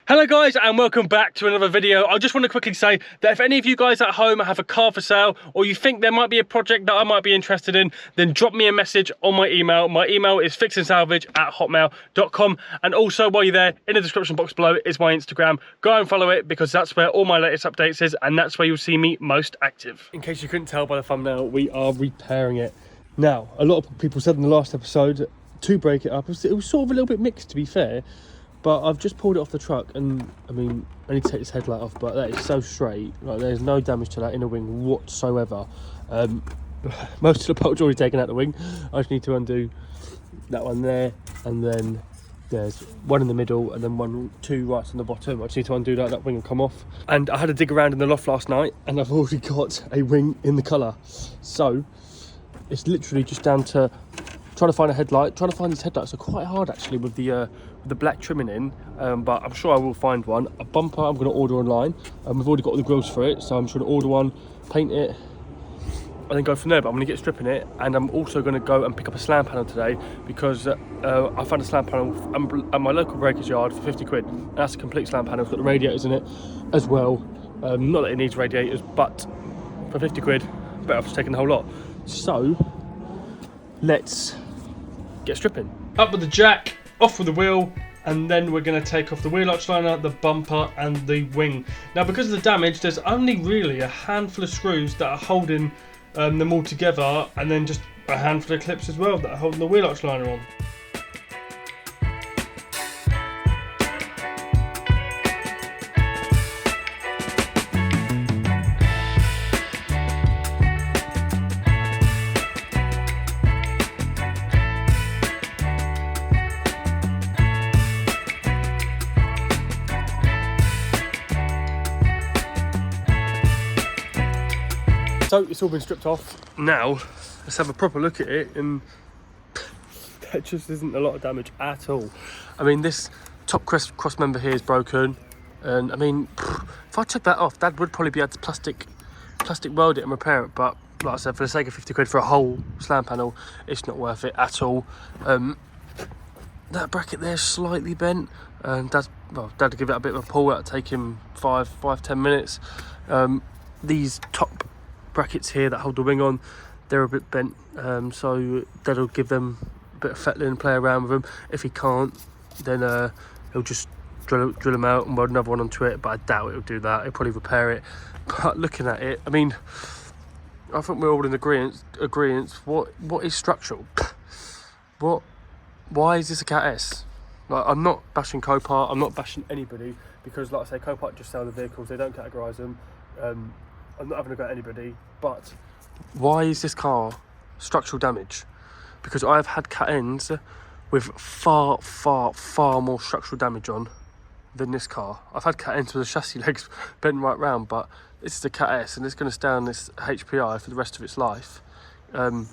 Hello guys and welcome back to another video. I just want to quickly say that if any of you guys at home have a car for sale or you think there might be a project that I might be interested in, then drop me a message on my email. My email is fixandsalvage@hotmail.com, and also while you're there, in the description box below is my Instagram. Go and follow it because that's where all my latest updates is and that's where you'll see me most active. In case you couldn't tell by the thumbnail, we are repairing it. Now, a lot of people said in the last episode to break it up. It was sort of a little bit mixed, to be fair. But I've just pulled it off the truck and, I mean, I need to take this headlight off, but that is so straight. Like, there's no damage to that inner wing whatsoever. Most of the bolts already taken out the wing. I just need to undo that one there, and then there's one in the middle, and then two right on the bottom. I just need to undo that wing will come off. And I had a dig around in the loft last night, and I've already got a wing in the colour. So, it's literally just down to trying to find a headlight. Trying to find these headlights are quite hard actually with the black trimming in, but I'm sure I will find one. A bumper I'm going to order online. We've already got all the grills for it, so I'm sure to order one, paint it, and then go from there. But I'm going to get stripping it, and I'm also going to go and pick up a slam panel today because I found a slam panel at my local breakers yard for 50 quid. And that's a complete slam panel. It's got the radiators in it as well. Not that it needs radiators, but for 50 quid, better off just taking the whole lot. So let's get stripping. Up with the jack, off with the wheel, and then we're going to take off the wheel arch liner, the bumper and the wing. Now, because of the damage, there's only really a handful of screws that are holding them all together, and then just a handful of clips as well that are holding the wheel arch liner on. So it's all been stripped off. Now let's have a proper look at it, and there just isn't a lot of damage at all. I mean, this top cross member here is broken, and I mean, if I took that off, that would probably be able to plastic weld it and repair it. But like I said, for the sake of 50 quid for a whole slam panel, it's not worth it at all. That bracket there is slightly bent, and Dad to give it a bit of a pull. That'll take him 5-10 minutes. These top brackets here that hold the wing on, they're a bit bent, so that'll give them a bit of fettling and play around with them. If he can't, then he'll just drill them out and weld another one onto it, but I doubt it'll do that. He'll probably repair it. But looking at it, I mean, I think we're all in agreement. What is structural? Why is this a Cat S? Like, I'm not bashing Copart, I'm not bashing anybody, because like I say, Copart just sell the vehicles, they don't categorise them. I'm not having a go at anybody, but why is this car structural damage? Because I've had Cat Ns with far more structural damage on than this car. I've had Cat Ns with the chassis legs bent right round, but this is the Cat S, and it's going to stay on this HPI for the rest of its life. And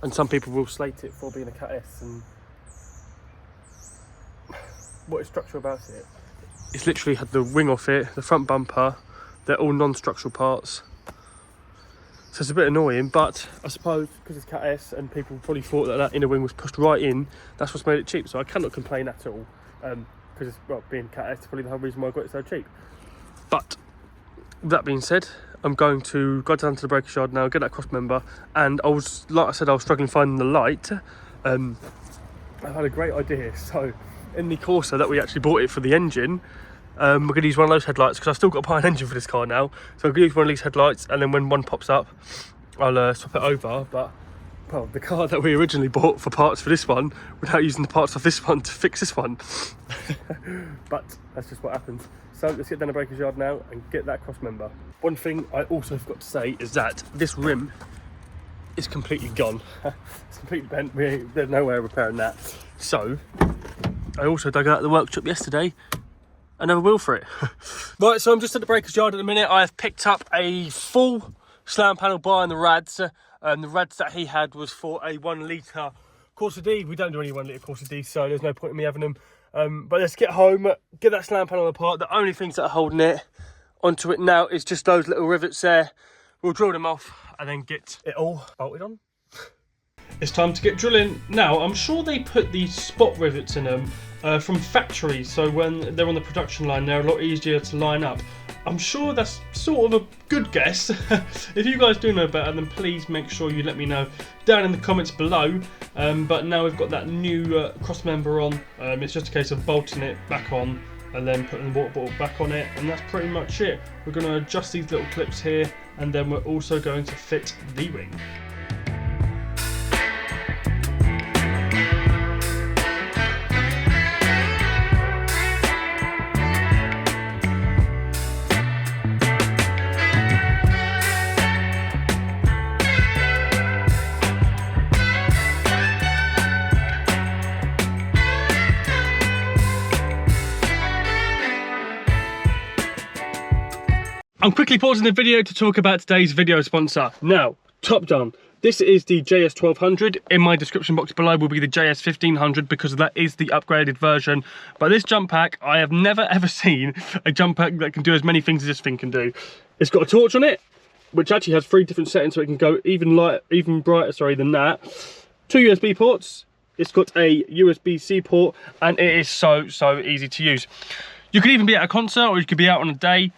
some people will slate it for being a Cat S. And what is structural about it? It's literally had the wing off it, the front bumper. They're all non-structural parts. So it's a bit annoying, but I suppose because it's Cat S and people probably thought that inner wing was pushed right in, that's what's made it cheap. So I cannot complain at all, because it's, well, being Cat S is probably the whole reason why I got it so cheap. But that being said, I'm going to go down to the breakers yard now, get that cross member, and like I said, I was struggling finding the light. I had a great idea. So in the Corsa that we actually bought it for the engine, we're going to use one of those headlights because I've still got to buy an engine for this car now. So I'm going to use one of these headlights, and then when one pops up, I'll swap it over. But, well, the car that we originally bought for parts for this one, we're now using the parts of this one to fix this one. But that's just what happens. So let's get down the breakers yard now and get that cross member. One thing I also forgot to say is that this rim is completely gone. It's completely bent. There's no way of repairing that. So I also dug out the workshop yesterday another wheel for it. Right, so I'm just at the breakers yard at the minute. I have picked up a full slam panel bar in the rads. The rads that he had was for a 1 litre Corsa D. We don't do any 1 litre Corsa D, so there's no point in me having them. But let's get home, get that slam panel apart. The only things that are holding it onto it now is just those little rivets there. We'll drill them off and then get it all bolted on. It's time to get drilling. Now, I'm sure they put these spot rivets in them from factories, so when they're on the production line they're a lot easier to line up. I'm sure that's sort of a good guess. If you guys do know better, then please make sure you let me know down in the comments below. But now we've got that new cross member on, it's just a case of bolting it back on and then putting the water bottle back on it, and that's pretty much it. We're going to adjust these little clips here, and then we're also going to fit the wing. I'm quickly pausing the video to talk about today's video sponsor. Now, top done. This is the JS1200. In my description box below will be the JS1500 because that is the upgraded version. But this jump pack, I have never ever seen a jump pack that can do as many things as this thing can do. It's got a torch on it, which actually has 3 different settings, so it can go even brighter than that. 2 USB ports. It's got a USB-C port, and it is so easy to use. You could even be at a concert, or you could be out on a day.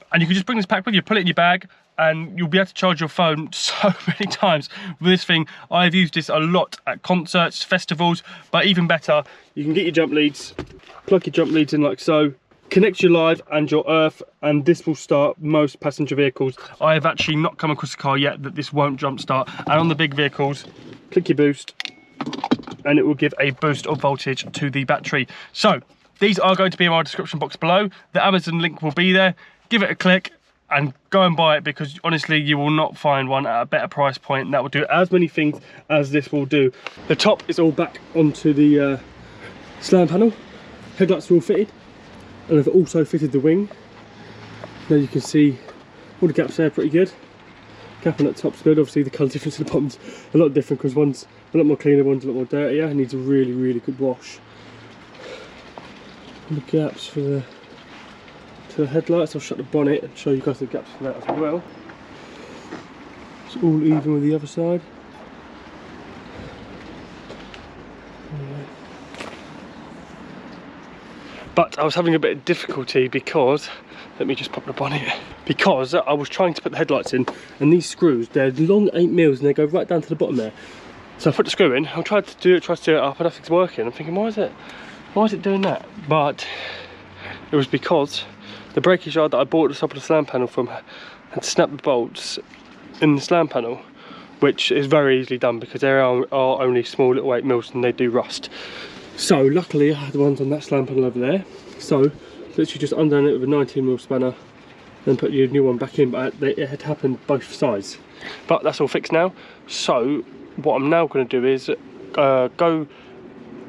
And you can just bring this pack with you, put it in your bag, and you'll be able to charge your phone so many times with this thing. I've used this a lot at concerts, festivals, but even better, you can get your jump leads, plug your jump leads in like so, connect your live and your earth, and this will start most passenger vehicles. I have actually not come across a car yet that this won't jump start. And on the big vehicles, click your boost, and it will give a boost of voltage to the battery. So, these are going to be in my description box below. The Amazon link will be there. Give it a click and go and buy it, because honestly you will not find one at a better price point that will do as many things as this will do. The top is all back onto the slam panel. Headlights are all fitted, and I've also fitted the wing. Now you can see all the gaps there, pretty good. Gap on that top's good. Obviously the colour difference in the bottom's a lot different because one's a lot more cleaner, one's a lot more dirtier. It needs a really good wash. And the gaps for the headlights, I'll shut the bonnet and show you guys the gaps for that as well. It's all even with the other side. But I was having a bit of difficulty because, let me just pop the bonnet, because I was trying to put the headlights in, and these screws, they're long 8mm and they go right down to the bottom there. So I put the screw in, I tried to do it up, and nothing's working. I'm thinking, why is it doing that? But it was because the breakage yard that I bought at the top of the slam panel from had snapped the bolts in the slam panel, which is very easily done because there are only small little 8mm and they do rust. So luckily I had the ones on that slam panel over there. So literally just undone it with a 19mm spanner, then put your new one back in, but it had happened both sides. But that's all fixed now. So what I'm now going to do is go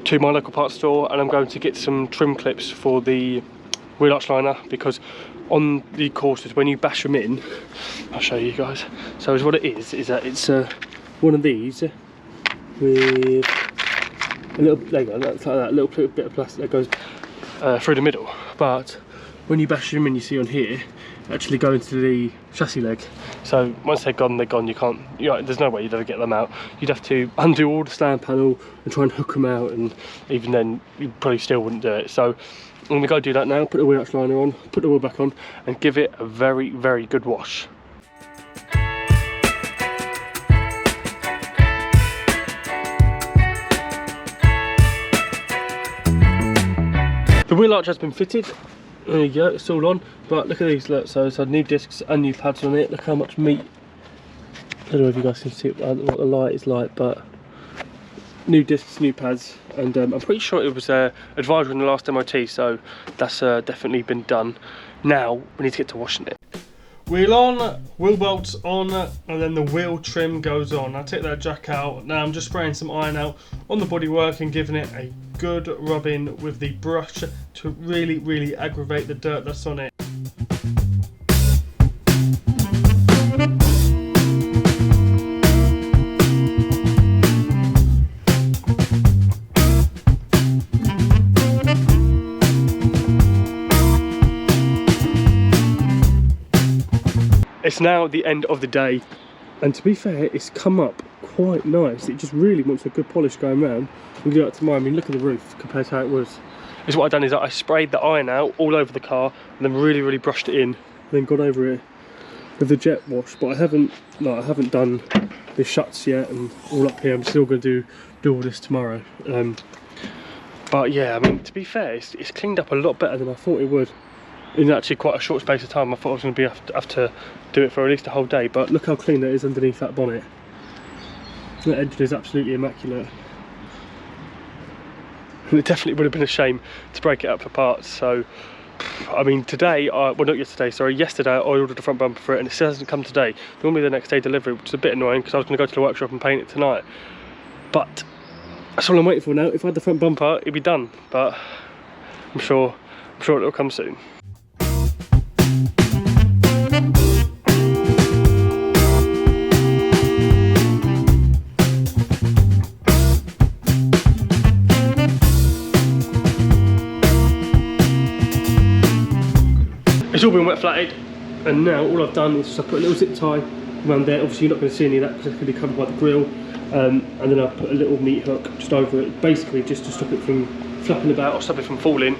to my local parts store, and I'm going to get some trim clips for the wheel arch liner, because on the Corsas when you bash them in, I'll show you guys. So what it is that it's one of these with a little, there you go, like that little bit of plastic that goes through the middle. But when you bash them in, you see on here, actually go into the chassis leg. So once they're gone, they're gone. You can't, there's no way you'd ever get them out. You'd have to undo all the slam panel and try and hook them out, and even then you probably still wouldn't do it. So I'm going to go do that now, put the wheel arch liner on, put the wheel back on, and give it a very good wash. The wheel arch has been fitted. There you go, it's all on. But look at these, look, so it's had new discs and new pads on it. Look how much meat. I don't know if you guys can see what the light is like, but new discs, new pads, and I'm pretty sure it was advisory in the last MOT, so that's definitely been done. Now we need to get to washing it. Wheel on, wheel bolts on, and then the wheel trim goes on. I take that jack out. Now I'm just spraying some iron out on the bodywork and giving it a good rubbing with the brush to really aggravate the dirt that's on it. It's now the end of the day, and to be fair, it's come up quite nice. It just really wants a good polish going round. We'll do that tomorrow. I mean, look at the roof compared to how it was. Is what I've done is that I sprayed the iron out all over the car and then really brushed it in, then gone over it with the jet wash. But I haven't done the shuts yet and all up here. I'm still going to do all this tomorrow. But yeah, I mean, to be fair, it's cleaned up a lot better than I thought it would in actually quite a short space of time. I thought I was going to have to do it for at least a whole day, but look how clean that is underneath that bonnet. That engine is absolutely immaculate. And it definitely would have been a shame to break it up for parts. So, I mean, today, well, not yesterday, sorry, yesterday I ordered the front bumper for it and it still hasn't come today. Normally the next day delivery, which is a bit annoying because I was going to go to the workshop and paint it tonight. But that's all I'm waiting for now. If I had the front bumper, it'd be done. But I'm sure it'll come soon. It's all been wet flatted, and now all I've done is just I put a little zip tie around there. Obviously you're not going to see any of that because it's going to be covered by the grille, and then I put a little meat hook just over it, basically just to stop it from flapping about or stop it from falling.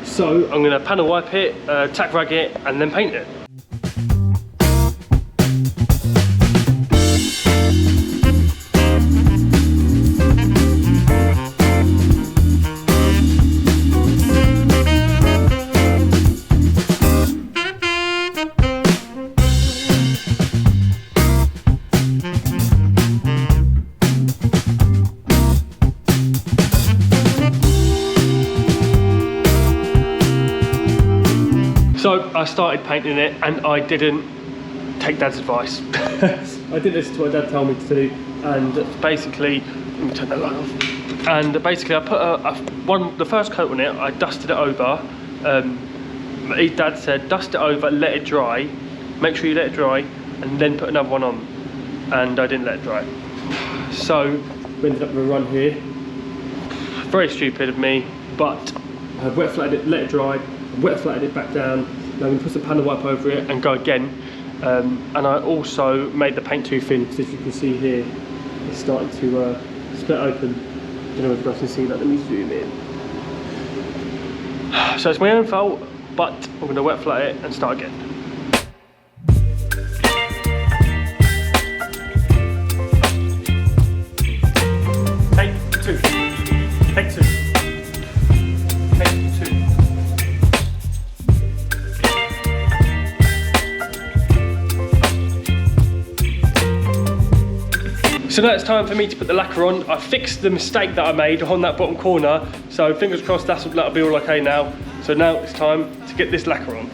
So I'm going to panel wipe it, tack rag it, and then paint it. So I started painting it and I didn't take Dad's advice. I didn't listen to what Dad told me to do, and basically, let me turn that light off. And basically I put the first coat on it, I dusted it over. Dad said dust it over, let it dry, make sure you let it dry, and then put another one on. And I didn't let it dry. So we ended up with a run here. Very stupid of me, but I wet flatted it, let it dry, wet flatted it back down. Now I'm going to put some panel wipe over it and go again. And I also made the paint too thin because, as you can see here, it's starting to split open. I don't know if you guys can see that. Let me zoom in. So it's my own fault, but I'm going to wet flat it and start again. Take two. Take two. So now it's time for me to put the lacquer on. I fixed the mistake that I made on that bottom corner, so fingers crossed that'll be all okay now. So now it's time to get this lacquer on.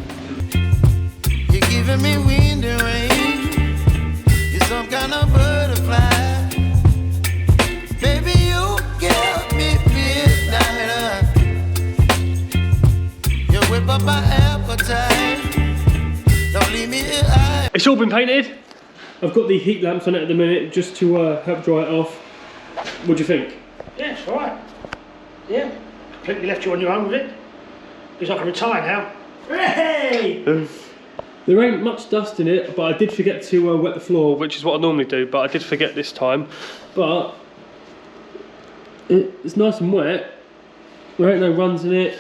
You're giving me wind and rain. You're some kind of butterfly. Baby, you give me midnight. You whip up my appetite. Don't leave me here. It's all been painted. I've got the heat lamps on it at the minute just to help dry it off. What do you think? Yeah, it's alright. Yeah, completely left you on your own with it. Because I can retire now. Hey! There ain't much dust in it, but I did forget to wet the floor, which is what I normally do, but I did forget this time. But it's nice and wet. There ain't no runs in it.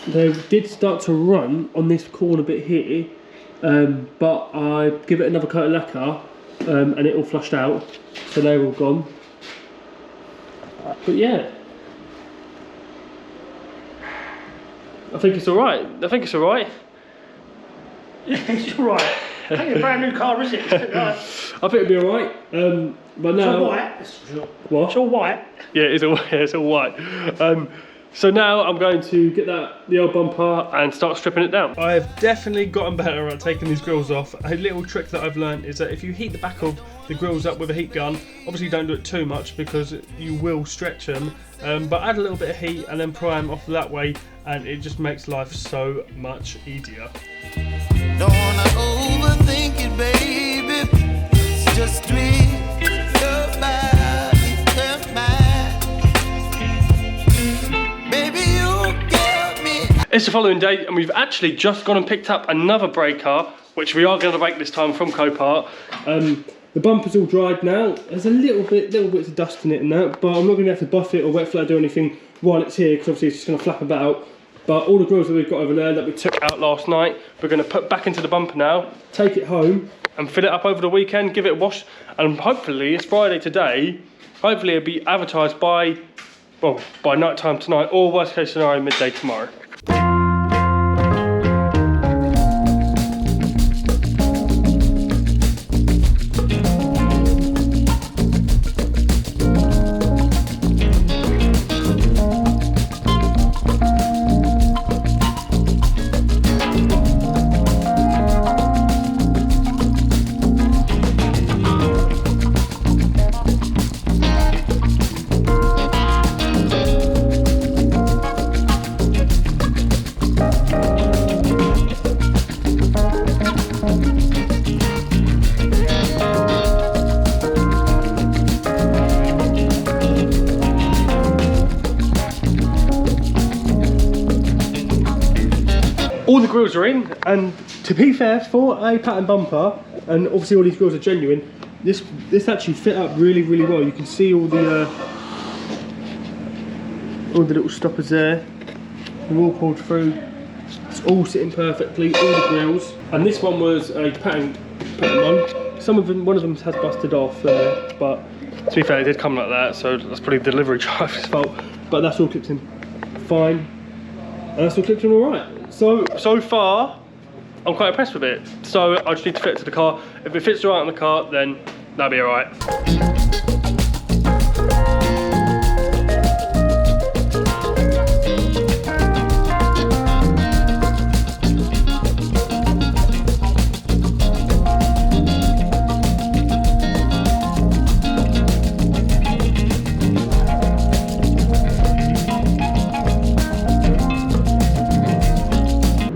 They did start to run on this corner bit here. But I give it another coat of lacquer and it all flushed out, so they're all gone. But yeah, I think it's alright. I think it's alright. Yeah, it's alright. I think it's a brand new car, is it? I think it'll be alright. But now, it's all white. What? It's all white. Yeah, it's all white. So now I'm going to get the old bumper and start stripping it down. I've definitely gotten better at taking these grills off. A little trick that I've learned is that if you heat the back of the grills up with a heat gun, obviously don't do it too much because you will stretch them, but add a little bit of heat and then pry them off that way, and it just makes life so much easier. Don't wanna overthink it, baby. It's just me. It's the following day and we've actually just gone and picked up another breaker, which we are going to make this time from Copart. The bumper's all dried now. There's a little bits of dust in it and that, but I'm not going to have to buff it or wet flat or do anything while it's here, because obviously it's just going to flap about. But all the grills that we've got over there that we took out last night, we're going to put back into the bumper now, take it home and fill it up over the weekend, give it a wash, and hopefully, it's Friday today, hopefully it'll be advertised by night time tonight, or worst case scenario, midday tomorrow. All the grills are in, and to be fair, for a pattern bumper, and obviously all these grills are genuine, this actually fit up really well. You can see all the little stoppers there. They're all pulled through. It's all sitting perfectly, all the grills. And this one was a pattern one. One of them has busted off there, but to be fair, it did come like that, so that's probably the delivery driver's fault. But that's all clipped in fine, and that's all clipped in all right. So far, I'm quite impressed with it. So I just need to fit it to the car. If it fits right on the car, then that'll be all right.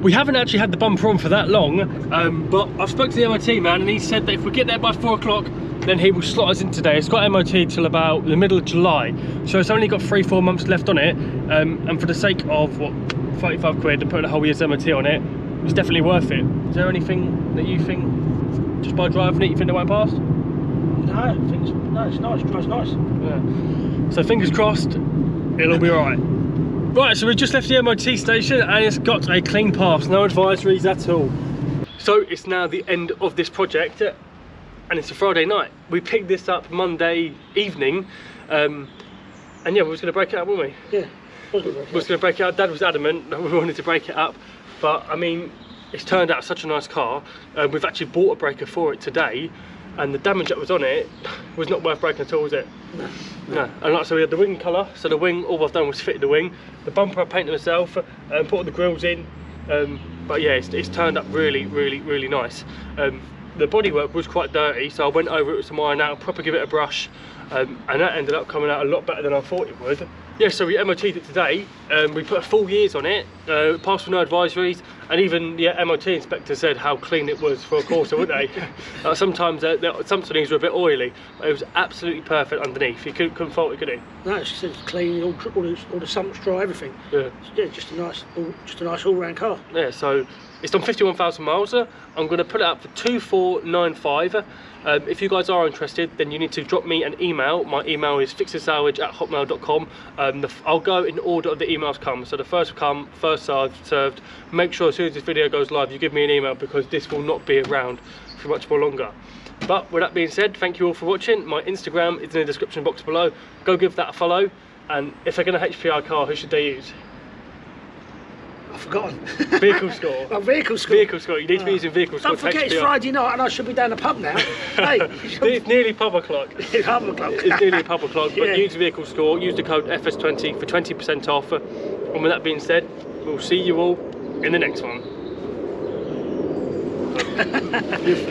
We haven't actually had the bumper on for that long, but I've spoken to the MOT man and he said that if we get there by 4 o'clock, then he will slot us in today. It's got MOT till about the middle of July, so it's only got 3-4 months left on it, and for the sake of, what, 35 quid and putting a whole year's MOT on it, it's definitely worth it. Is there anything that you think, just by driving it, you think they won't pass? No, it's nice, it drives nice. Yeah. So fingers crossed, it'll be alright. Right, so we've just left the MOT station and it's got a clean pass, no advisories at all. So it's now the end of this project and it's a Friday night. We picked this up Monday evening, and yeah, we was going to break it up, weren't we? Yeah, we was going to break it up. Dad was adamant that we wanted to break it up, but I mean, it's turned out such a nice car. We've actually bought a breaker for it today, and the damage that was on it was not worth breaking at all, was it? No. And like, so we had the wing colour, so the wing, all I've done was fit the wing. The bumper I painted myself, and put all the grills in. But yeah, it's turned up really nice. The bodywork was quite dirty, so I went over it with some iron out, proper give it a brush, and that ended up coming out a lot better than I thought it would. Yeah, so we MOT'd it today. We put a full years on it, passed with no advisories, and even the MOT inspector said how clean it was for a Corsa, wouldn't they? Sometimes some things were a bit oily, but it was absolutely perfect underneath. You couldn't fault it, could he? No, it's clean, all the sumps dry, everything. Yeah. Yeah, just a nice all-round car. Yeah, so it's done 51,000 miles. I'm going to put it up for 2495. If you guys are interested, then you need to drop me an email. My email is fixandsalvage@hotmail.com. I'll go in order of the emails come. So the first come, first served. Make sure as soon as this video goes live, you give me an email, because this will not be around for much more longer. But with that being said, thank you all for watching. My Instagram is in the description box below. Go give that a follow. And if they're going to HPI car, who should they use? I've forgotten. Vehicle score. Oh, vehicle score. Vehicle score. You need to be using vehicle score. Don't forget it's Friday night and I should be down the pub now. Hey, it's nearly pub o'clock. It's pub o'clock. It's nearly pub o'clock. But Yeah. use vehicle score. Use the code FS20 for 20% off. And with that being said, we'll see you all in the next one.